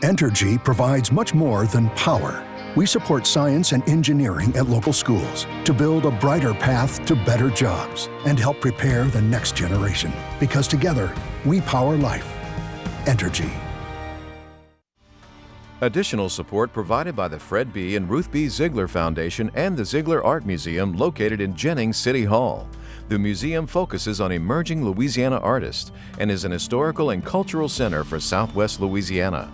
Entergy provides much more than power. We support science and engineering at local schools to build a brighter path to better jobs and help prepare the next generation. Because together, we power life. Entergy. Additional support provided by the Fred B. and Ruth B. Ziegler Foundation and the Ziegler Art Museum located in Jennings City Hall. The museum focuses on emerging Louisiana artists and is an historical and cultural center for Southwest Louisiana.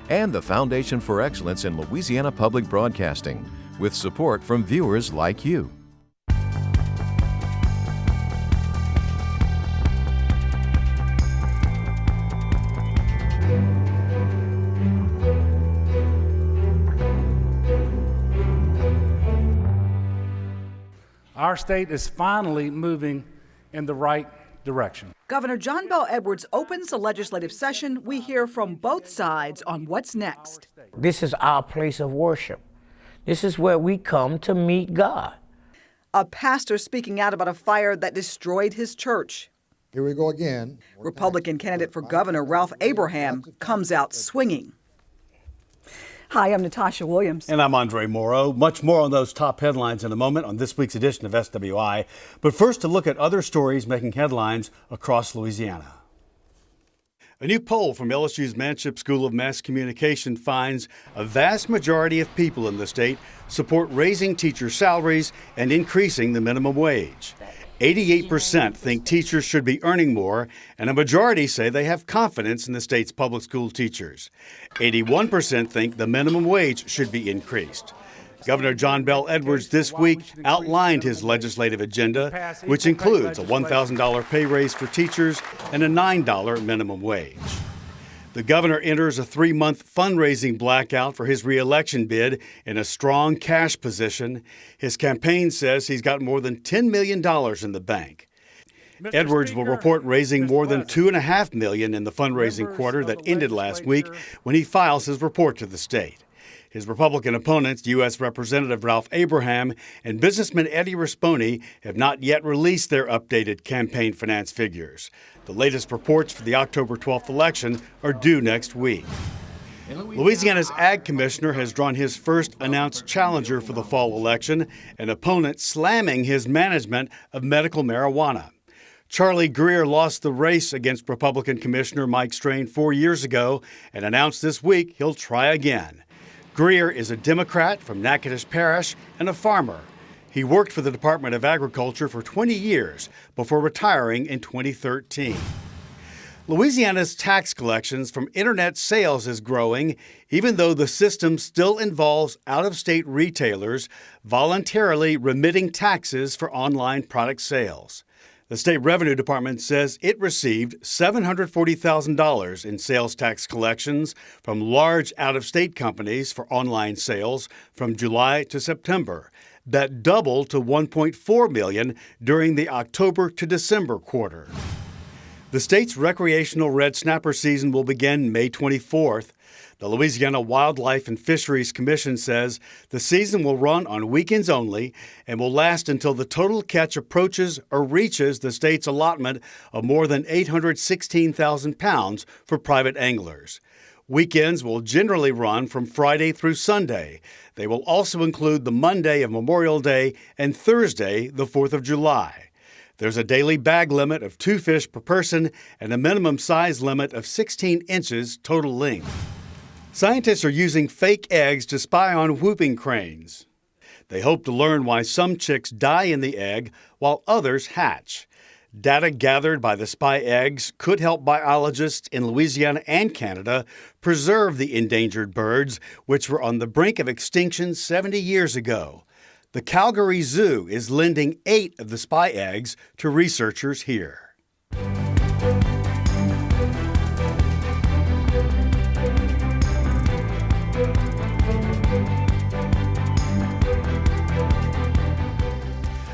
And the Foundation for Excellence in Louisiana Public Broadcasting, with support from viewers like you. Our state is finally moving in the right direction. Governor John Bel Edwards opens the legislative session. We hear from both sides on what's next. This is our place of worship. This is where we come to meet God. A pastor speaking out about a fire that destroyed his church. Here we go again. Republican candidate for governor Ralph Abraham comes out swinging. Hi, I'm Natasha Williams. And I'm Andre Morrow. Much more on those top headlines in a moment on this week's edition of SWI. But first, a look at other stories making headlines across Louisiana. A new poll from LSU's Manship School of Mass Communication finds a vast majority of people in the state support raising teacher salaries and increasing the minimum wage. 88% think teachers should be earning more, and a majority say they have confidence in the state's public school teachers. 81% think the minimum wage should be increased. Governor John Bel Edwards this week outlined his legislative agenda, which includes a $1,000 pay raise for teachers and a $9 minimum wage. The governor enters a 3-month fundraising blackout for his re-election bid in a strong cash position. His campaign says he's got more than $10 million in the bank. Edwards will report raising more than $2.5 million in the fundraising quarter that ended last week when he files his report to the state. His Republican opponents, U.S. Representative Ralph Abraham and businessman Eddie Risponi, have not yet released their updated campaign finance figures. The latest reports for the October 12th election are due next week. Louisiana's Ag Commissioner has drawn his first announced challenger for the fall election, an opponent slamming his management of medical marijuana. Charlie Greer lost the race against Republican Commissioner Mike Strain 4 years ago and announced this week he'll try again. Greer is a Democrat from Natchitoches Parish and a farmer. He worked for the Department of Agriculture for 20 years before retiring in 2013. Louisiana's tax collections from internet sales is growing, even though the system still involves out-of-state retailers voluntarily remitting taxes for online product sales. The State Revenue Department says it received $740,000 in sales tax collections from large out-of-state companies for online sales from July to September. That doubled to $1.4 million during the October to December quarter. The state's recreational red snapper season will begin May 24th. The Louisiana Wildlife and Fisheries Commission says the season will run on weekends only and will last until the total catch approaches or reaches the state's allotment of more than 816,000 pounds for private anglers. Weekends will generally run from Friday through Sunday. They will also include the Monday of Memorial Day and Thursday, the 4th of July. There's a daily bag limit of 2 fish per person and a minimum size limit of 16 inches total length. Scientists are using fake eggs to spy on whooping cranes. They hope to learn why some chicks die in the egg while others hatch. Data gathered by the spy eggs could help biologists in Louisiana and Canada preserve the endangered birds, which were on the brink of extinction 70 years ago. The Calgary Zoo is lending 8 of the spy eggs to researchers here.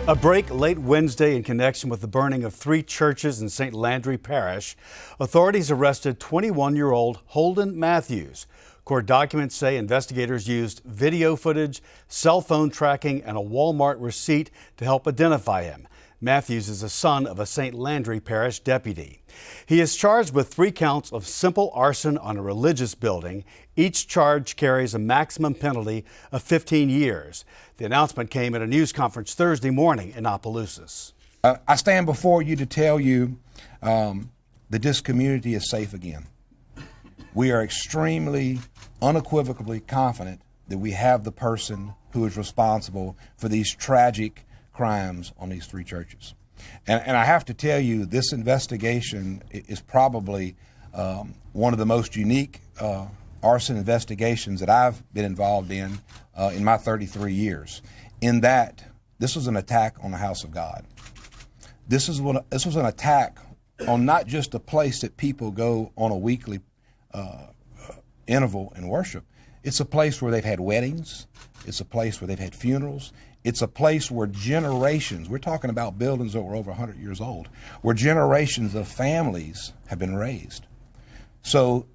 A break late Wednesday in connection with the burning of 3 churches in St. Landry Parish. Authorities arrested 21-year-old Holden Matthews. Court documents say investigators used video footage, cell phone tracking, and a Walmart receipt to help identify him. Matthews is a son of a St. Landry parish deputy. He is charged with 3 counts of simple arson on a religious building. Each charge carries a maximum penalty of 15 years. The announcement came at a news conference Thursday morning in Opelousas. I stand before you to tell you that this community is safe again. We are extremely, unequivocally confident that we have the person who is responsible for these tragic crimes on these 3 churches. And I have to tell you, this investigation is probably one of the most unique arson investigations that I've been involved in my 33 years, in that this was an attack on the house of God. This was an attack on not just a place that people go on a weekly interval and worship. It's a place where they've had weddings. It's a place where they've had funerals. It's a place where generations, we're talking about buildings that were over 100 years old, where generations of families have been raised. So,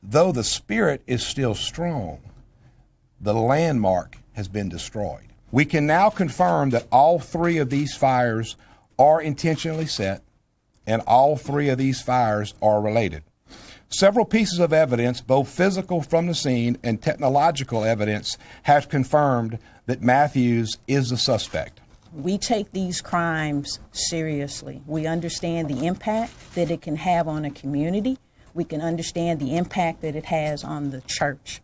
though the spirit is still strong, the landmark has been destroyed. We can now confirm that all 3 of these fires are intentionally set, and all 3 of these fires are related. Several pieces of evidence, both physical from the scene and technological evidence, have confirmed that Matthews is the suspect. We take these crimes seriously. We understand the impact that it can have on a community. We can understand the impact that it has on the church.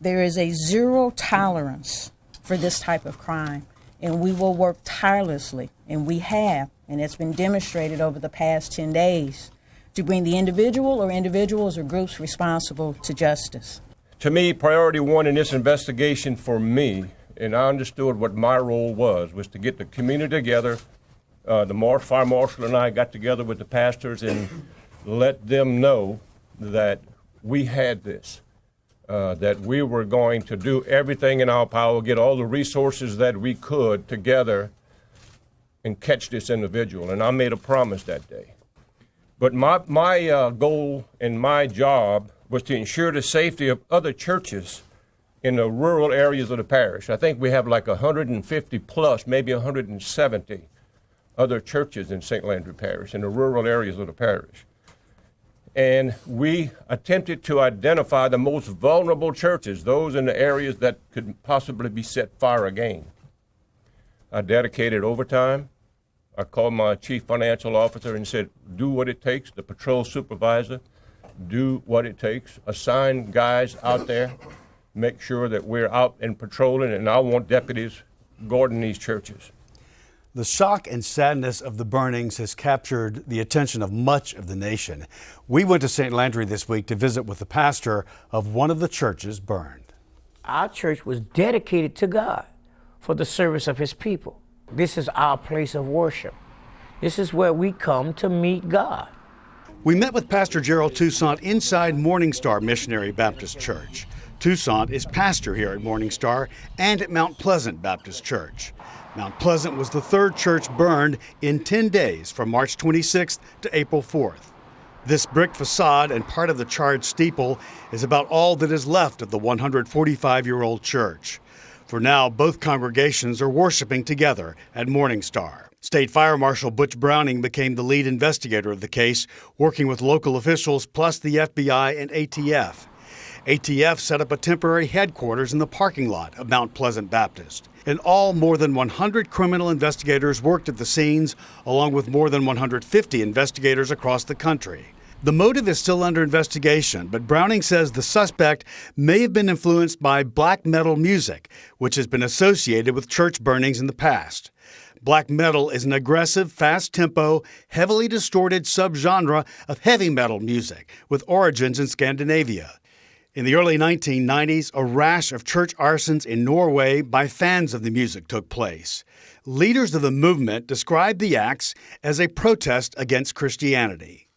There is a zero tolerance for this type of crime, and we will work tirelessly, and we have, and it's been demonstrated over the past 10 days, to bring the individual or individuals or groups responsible to justice. To me, priority 1 in this investigation for me, and I understood what my role was to get the community together. The fire marshal and I got together with the pastors and let them know that we had this, that we were going to do everything in our power, get all the resources that we could together and catch this individual. And I made a promise that day. But my goal and my job was to ensure the safety of other churches in the rural areas of the parish. I think we have like 150 plus, maybe 170 other churches in St. Landry Parish, in the rural areas of the parish. And we attempted to identify the most vulnerable churches, those in the areas that could possibly be set fire again. I dedicated overtime. I called my chief financial officer and said, do what it takes, the patrol supervisor, do what it takes, assign guys out there, make sure that we're out and patrolling, and I want deputies guarding these churches. The shock and sadness of the burnings has captured the attention of much of the nation. We went to St. Landry this week to visit with the pastor of one of the churches burned. Our church was dedicated to God for the service of his people. This is our place of worship. This is where we come to meet God. We met with Pastor Gerald Toussaint inside Morning Star Missionary Baptist Church. Toussaint is pastor here at Morning Star and at Mount Pleasant Baptist Church. Mount Pleasant was the 3rd church burned in 10 days from March 26th to April 4th. This brick facade and part of the charred steeple is about all that is left of the 145-year-old church. For now, both congregations are worshiping together at Morning Star. State Fire Marshal Butch Browning became the lead investigator of the case, working with local officials plus the FBI and ATF. ATF set up a temporary headquarters in the parking lot of Mount Pleasant Baptist. In all, more than 100 criminal investigators worked at the scenes, along with more than 150 investigators across the country. The motive is still under investigation, but Browning says the suspect may have been influenced by black metal music, which has been associated with church burnings in the past. Black metal is an aggressive, fast-tempo, heavily distorted subgenre of heavy metal music with origins in Scandinavia. In the early 1990s, a rash of church arsons in Norway by fans of the music took place. Leaders of the movement described the acts as a protest against Christianity.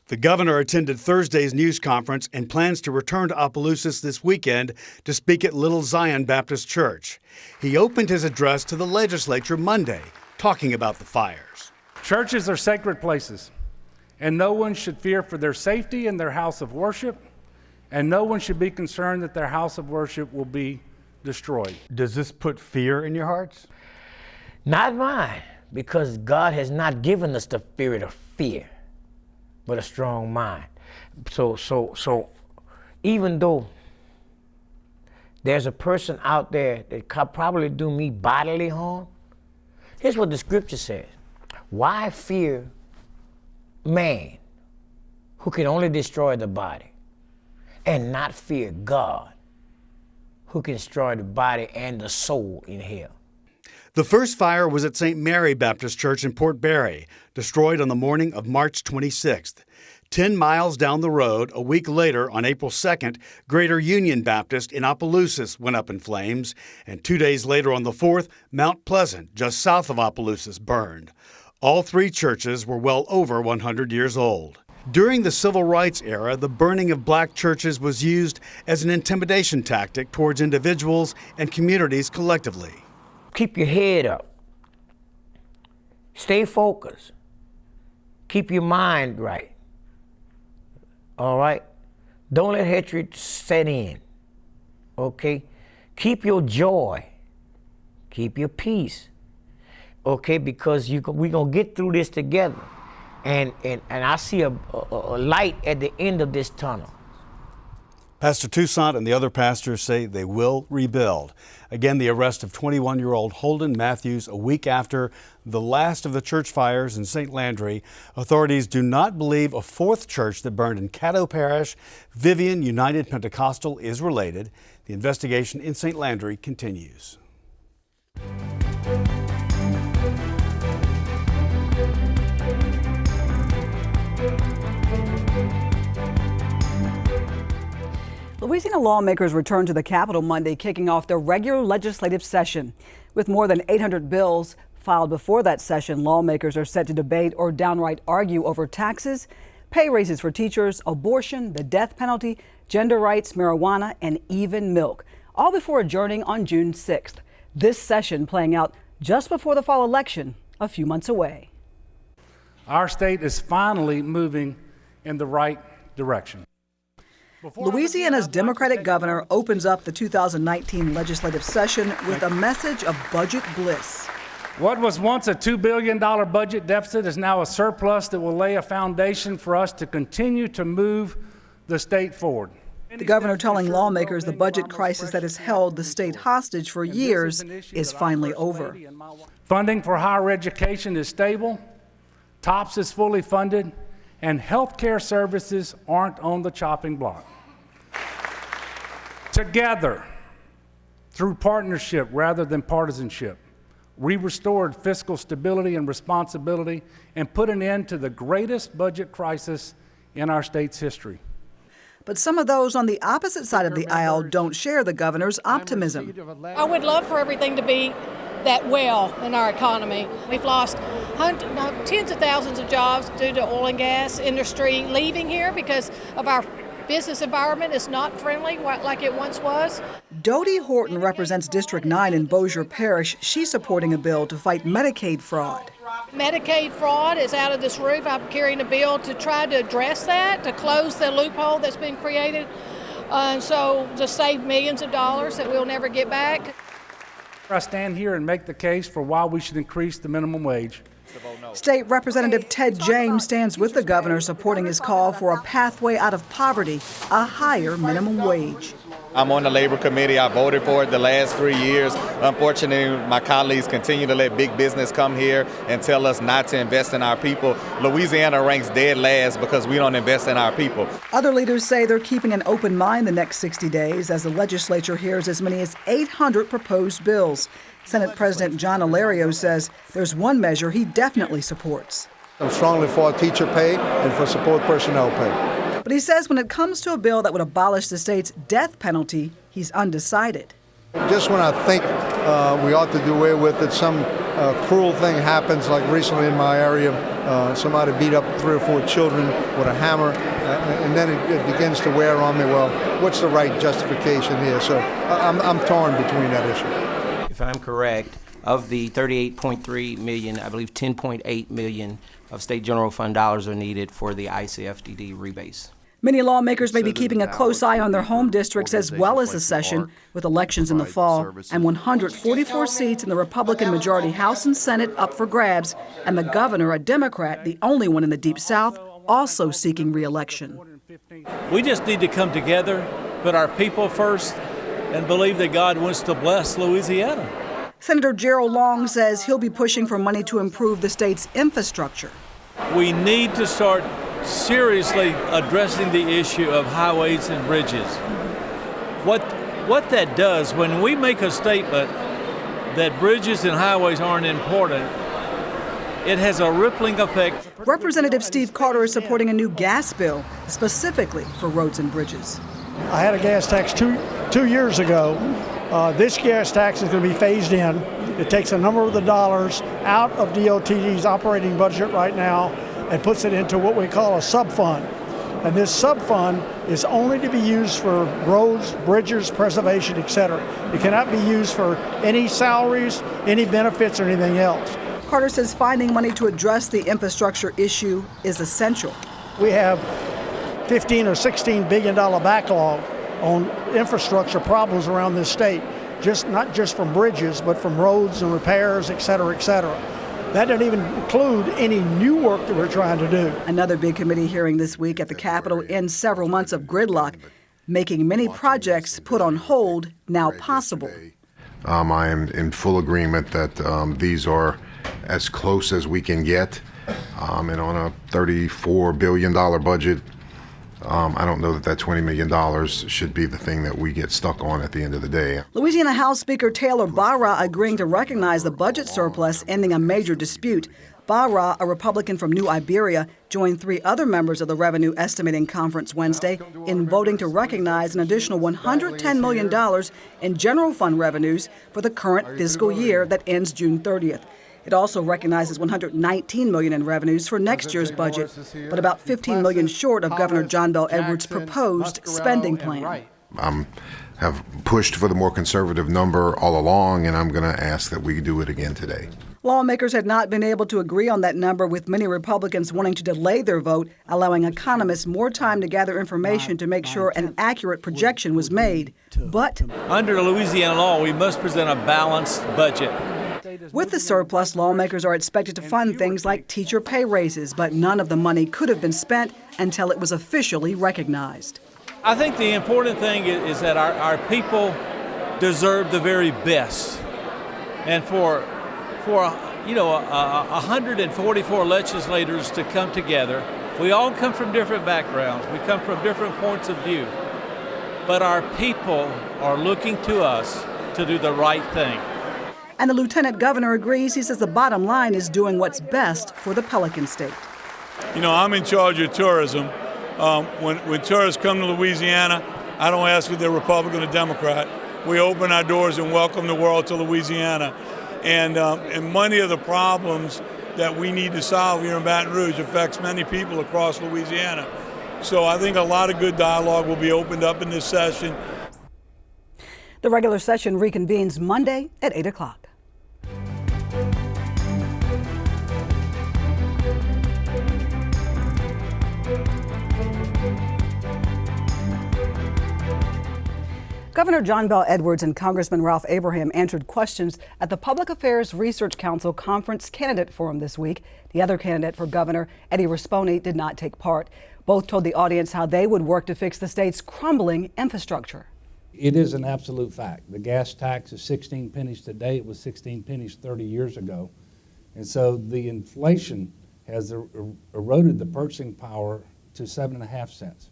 The governor attended Thursday's news conference and plans to return to Opelousas this weekend to speak at Little Zion Baptist Church. He opened his address to the legislature Monday, talking about the fires. Churches are sacred places, and no one should fear for their safety in their house of worship, and no one should be concerned that their house of worship will be destroyed. Does this put fear in your hearts? Not mine, because God has not given us the spirit of fear, but a strong mind. So even though there's a person out there that could probably do me bodily harm, here's what the scripture says. Why fear man who can only destroy the body, and not fear God who can destroy the body and the soul in hell? The first fire was at St. Mary Baptist Church in Port Barre, destroyed on the morning of March 26th. 10 miles down the road, a week later, on April 2nd, Greater Union Baptist in Opelousas went up in flames, and 2 days later on the 4th, Mount Pleasant, just south of Opelousas, burned. All three churches were well over 100 years old. During the Civil Rights era, the burning of black churches was used as an intimidation tactic towards individuals and communities collectively. Keep your head up. Stay focused. Keep your mind right. All right? Don't let hatred set in. Okay? Keep your joy. Keep your peace. Okay? Because we're going to get through this together. And I see a light at the end of this tunnel. Pastor Toussaint and the other pastors say they will rebuild. Again, the arrest of 21-year-old Holden Matthews a week after the last of the church fires in St. Landry. Authorities do not believe a fourth church that burned in Caddo Parish, Vivian United Pentecostal, is related. The investigation in St. Landry continues. Louisiana lawmakers returned to the Capitol Monday, kicking off their regular legislative session. With more than 800 bills filed before that session, lawmakers are set to debate or downright argue over taxes, pay raises for teachers, abortion, the death penalty, gender rights, marijuana, and even milk, all before adjourning on June 6th. This session playing out just before the fall election, a few months away. Our state is finally moving in the right direction. Louisiana's Democratic governor opens up the 2019 legislative session with a message of budget bliss. What was once a $2 billion budget deficit is now a surplus that will lay a foundation for us to continue to move the state forward. The governor telling lawmakers the budget crisis that has held the state hostage for years is finally over. Funding for higher education is stable, TOPS is fully funded, and health care services aren't on the chopping block. Together, through partnership rather than partisanship, we restored fiscal stability and responsibility and put an end to the greatest budget crisis in our state's history. But some of those on the opposite side of the aisle don't share the governor's optimism. I would love for everything to be that well in our economy. We've lost tens of thousands of jobs due to oil and gas industry leaving here because of our business environment is not friendly like it once was. Dodie Horton represents District 9 in Bossier Parish. She's supporting a bill to fight Medicaid fraud. Medicaid fraud is out of this roof. I'm carrying a bill to try to address that, to close the loophole that's been created, so to save millions of dollars that we'll never get back. I stand here and make the case for why we should increase the minimum wage. State Representative Ted James stands with the governor, supporting his call for a pathway out of poverty, a higher minimum wage. I'm on the Labor Committee. I voted for it the last 3 years. Unfortunately, my colleagues continue to let big business come here and tell us not to invest in our people. Louisiana ranks dead last because we don't invest in our people. Other leaders say they're keeping an open mind the next 60 days as the legislature hears as many as 800 proposed bills. Senate President John Alario says there's one measure he definitely supports. I'm strongly for teacher pay and for support personnel pay. But he says when it comes to a bill that would abolish the state's death penalty, he's undecided. Just when I think we ought to do away with it, some cruel thing happens, like recently in my area, somebody beat up 3 or 4 children with a hammer, and then it begins to wear on me, well, what's the right justification here? So I'm torn between that issue. If I'm correct, of the $38.3 million, I believe $10.8 million of state general fund dollars are needed for the ICFDD rebase. Many lawmakers may be keeping a close eye on their home districts as well as the session, with elections in the fall and 144 seats in the Republican majority House and Senate up for grabs, and the governor, a Democrat, the only one in the Deep South, also seeking re-election. We just need to come together, put our people first, and believe that God wants to bless Louisiana. Senator Gerald Long says he'll be pushing for money to improve the state's infrastructure. We need to start seriously addressing the issue of highways and bridges. What that does, when we make a statement that bridges and highways aren't important, it has a rippling effect. Representative Steve Carter is supporting a new gas bill specifically for roads and bridges. I had a gas tax two years ago. This gas tax is going to be phased in. It takes a number of the dollars out of DOT's operating budget right now and puts it into what we call a sub-fund. And this sub-fund is only to be used for roads, bridges, preservation, etc. It cannot be used for any salaries, any benefits, or anything else. Carter says finding money to address the infrastructure issue is essential. We have $15 or $16 billion backlog on infrastructure problems around this state, not just from bridges, but from roads and repairs, et cetera, et cetera. That doesn't even include any new work that we're trying to do. Another big committee hearing this week at the Capitol ends several months of gridlock, making many projects put on hold now possible. I am in full agreement that these are as close as we can get. And on a $34 billion budget, I don't know that $20 million should be the thing that we get stuck on at the end of the day. Louisiana House Speaker Taylor Barra agreeing to recognize the budget surplus, ending a major dispute. Barra, a Republican from New Iberia, joined 3 other members of the Revenue Estimating Conference Wednesday in voting to recognize an additional $110 million in general fund revenues for the current fiscal year that ends June 30th. It also recognizes $119 million in revenues for next year's budget, but about $15 million short of Governor John Bel Edwards' proposed spending plan. Have pushed for the more conservative number all along, and I'm going to ask that we do it again today. Lawmakers had not been able to agree on that number, with many Republicans wanting to delay their vote, allowing economists more time to gather information to make sure an accurate projection was made. But under Louisiana law, we must present a balanced budget. With the surplus, lawmakers are expected to fund things like teacher pay raises, but none of the money could have been spent until it was officially recognized. I think the important thing is that our people deserve the very best. And for 144 legislators to come together, we all come from different backgrounds, we come from different points of view, but our people are looking to us to do the right thing. And the lieutenant governor agrees. He says the bottom line is doing what's best for the Pelican State. You know, I'm in charge of tourism. When tourists come to Louisiana, I don't ask if they're Republican or Democrat. We open our doors and welcome the world to Louisiana. And many of the problems that we need to solve here in Baton Rouge affects many people across Louisiana. So I think a lot of good dialogue will be opened up in this session. The regular session reconvenes Monday at 8 o'clock. Governor John Bel Edwards and Congressman Ralph Abraham answered questions at the Public Affairs Research Council Conference Candidate Forum this week. The other candidate for governor, Eddie Rispone, did not take part. Both told the audience how they would work to fix the state's crumbling infrastructure. It is an absolute fact. The gas tax is 16 pennies today. It was 16 pennies 30 years ago. And so the inflation has eroded the purchasing power to 7.5 cents.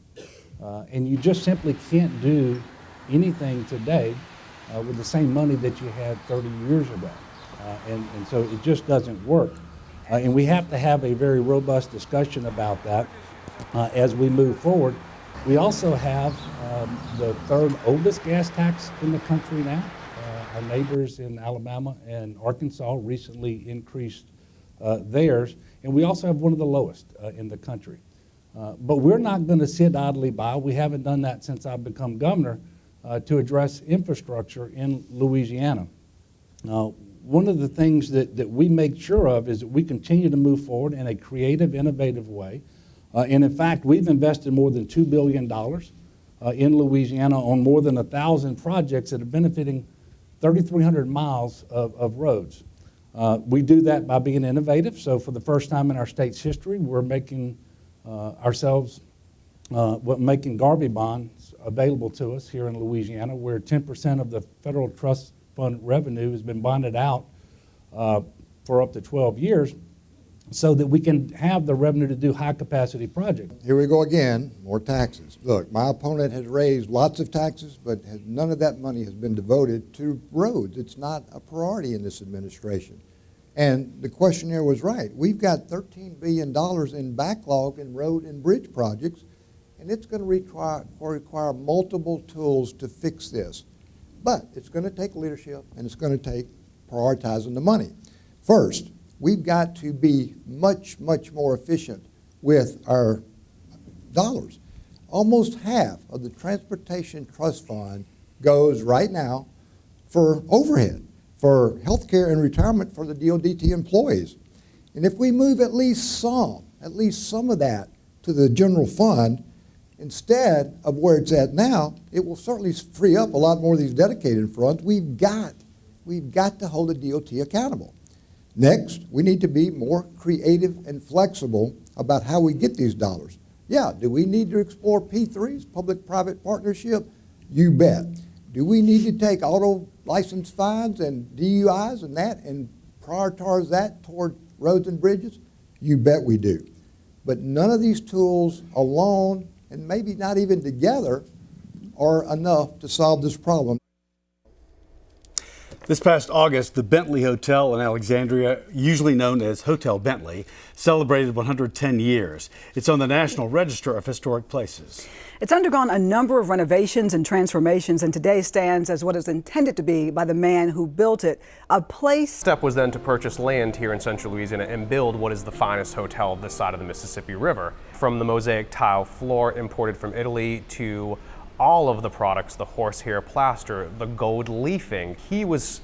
And you just simply can't do anything today with the same money that you had 30 years ago. And so it just doesn't work. And we have to have a very robust discussion about that as we move forward. We also have the third oldest gas tax in the country now. Our neighbors in Alabama and Arkansas recently increased theirs, and we also have one of the lowest in the country. But we're not going to sit idly by. We haven't done that since I've become governor to address infrastructure in Louisiana. One of the things that we make sure of is that we continue to move forward in a creative, innovative way And in fact, we've invested more than $2 billion in Louisiana on more than 1,000 projects that are benefiting 3,300 miles of roads. We do that by being innovative. So for the first time in our state's history, we're making making Garvey bonds available to us here in Louisiana, where 10% of the federal trust fund revenue has been bonded out for up to 12 years, so that we can have the revenue to do high-capacity projects. Here we go again, more taxes. Look, my opponent has raised lots of taxes, but none of that money has been devoted to roads. It's not a priority in this administration. And the questionnaire was right. We've got $13 billion in backlog in road and bridge projects, and it's going to require multiple tools to fix this. But it's going to take leadership, and it's going to take prioritizing the money. First, we've got to be much, much more efficient with our dollars. Almost half of the Transportation Trust Fund goes right now for overhead, for health care and retirement for the DODT employees. And if we move at least some of that to the general fund, instead of where it's at now, it will certainly free up a lot more of these dedicated funds. We've got to hold the DOT accountable. Next, we need to be more creative and flexible about how we get these dollars. Yeah, do we need to explore P3s, public-private partnership? You bet. Do we need to take auto license fines and DUIs and prioritize that toward roads and bridges? You bet we do. But none of these tools alone, and maybe not even together, are enough to solve this problem. This past August, the Bentley Hotel in Alexandria, usually known as Hotel Bentley, celebrated 110 years. It's on the National Register of Historic Places. It's undergone a number of renovations and transformations, and today stands as what is intended to be by the man who built it, a place. Step was then to purchase land here in central Louisiana and build what is the finest hotel this side of the Mississippi River. From the mosaic tile floor imported from Italy to all of the products, the horsehair plaster, the gold leafing. He was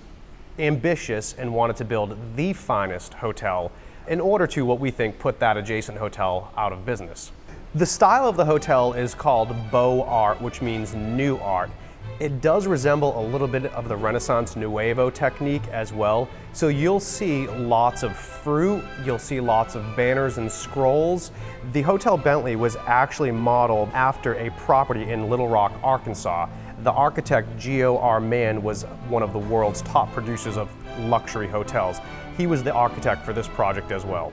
ambitious and wanted to build the finest hotel in order to, what we think, put that adjacent hotel out of business. The style of the hotel is called Beau Art, which means new art. It does resemble a little bit of the Renaissance Nuevo technique as well. So you'll see lots of fruit, you'll see lots of banners and scrolls. The Hotel Bentley was actually modeled after a property in Little Rock, Arkansas. The architect G.O.R. Mann was one of the world's top producers of luxury hotels. He was the architect for this project as well.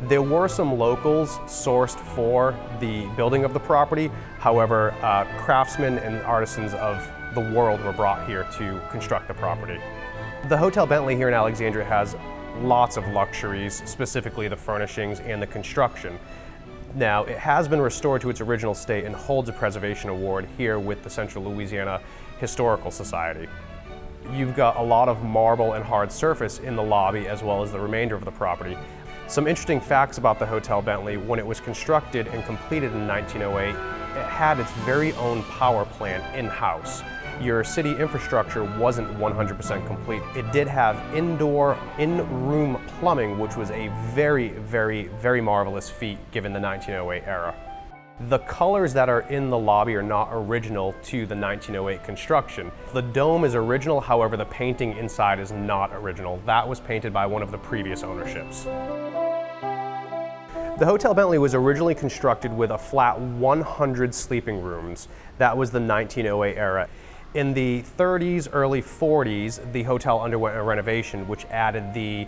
There were some locals sourced for the building of the property. However, craftsmen and artisans of the world were brought here to construct the property. The Hotel Bentley here in Alexandria has lots of luxuries, specifically the furnishings and the construction. Now, it has been restored to its original state and holds a preservation award here with the Central Louisiana Historical Society. You've got a lot of marble and hard surface in the lobby as well as the remainder of the property. Some interesting facts about the Hotel Bentley: when it was constructed and completed in 1908, it had its very own power plant in-house. Your city infrastructure wasn't 100% complete. It did have indoor, in-room plumbing, which was a very, very, very marvelous feat given the 1908 era. The colors that are in the lobby are not original to the 1908 construction. The dome is original, however, the painting inside is not original. That was painted by one of the previous ownerships. The Hotel Bentley was originally constructed with a flat 100 sleeping rooms. That was the 1908 era. In the 30s, early 40s, the hotel underwent a renovation which added the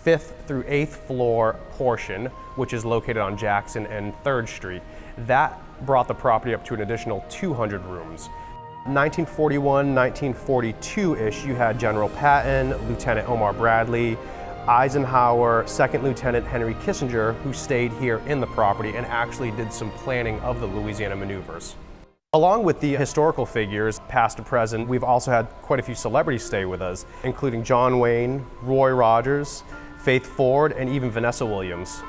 5th through 8th floor portion, which is located on Jackson and 3rd Street. That brought the property up to an additional 200 rooms. 1941, 1942-ish, you had General Patton, Lieutenant Omar Bradley, Eisenhower, Second Lieutenant Henry Kissinger, who stayed here in the property and actually did some planning of the Louisiana maneuvers. Along with the historical figures, past and present, we've also had quite a few celebrities stay with us, including John Wayne, Roy Rogers, Faith Ford, and even Vanessa Williams.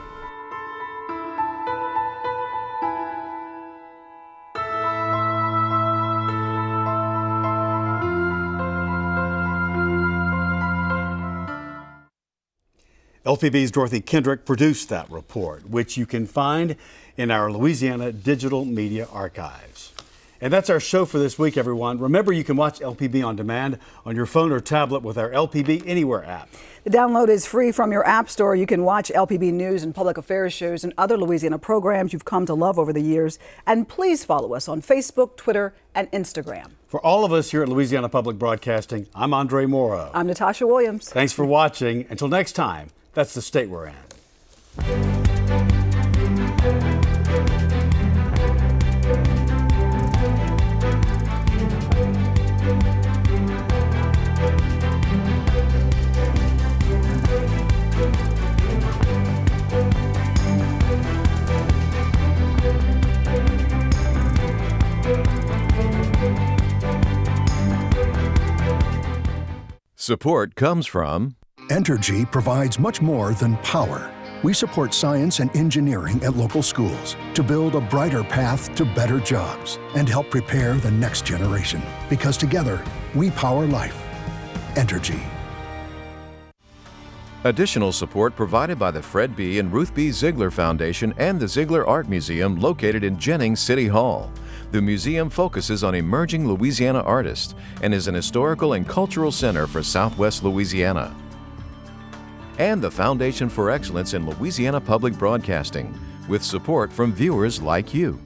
LPB's Dorothy Kendrick produced that report, which you can find in our Louisiana Digital Media Archives. And that's our show for this week, everyone. Remember, you can watch LPB on demand on your phone or tablet with our LPB Anywhere app. The download is free from your app store. You can watch LPB news and public affairs shows and other Louisiana programs you've come to love over the years. And please follow us on Facebook, Twitter, and Instagram. For all of us here at Louisiana Public Broadcasting, I'm Andre Morrow. I'm Natasha Williams. Thanks for watching. Until next time, that's the state we're in. Support comes from Entergy provides much more than power. We support science and engineering at local schools to build a brighter path to better jobs and help prepare the next generation. Because together, we power life. Entergy. Additional support provided by the Fred B. and Ruth B. Ziegler Foundation and the Ziegler Art Museum located in Jennings City Hall. The museum focuses on emerging Louisiana artists and is an historical and cultural center for Southwest Louisiana. And the Foundation for Excellence in Louisiana Public Broadcasting, with support from viewers like you.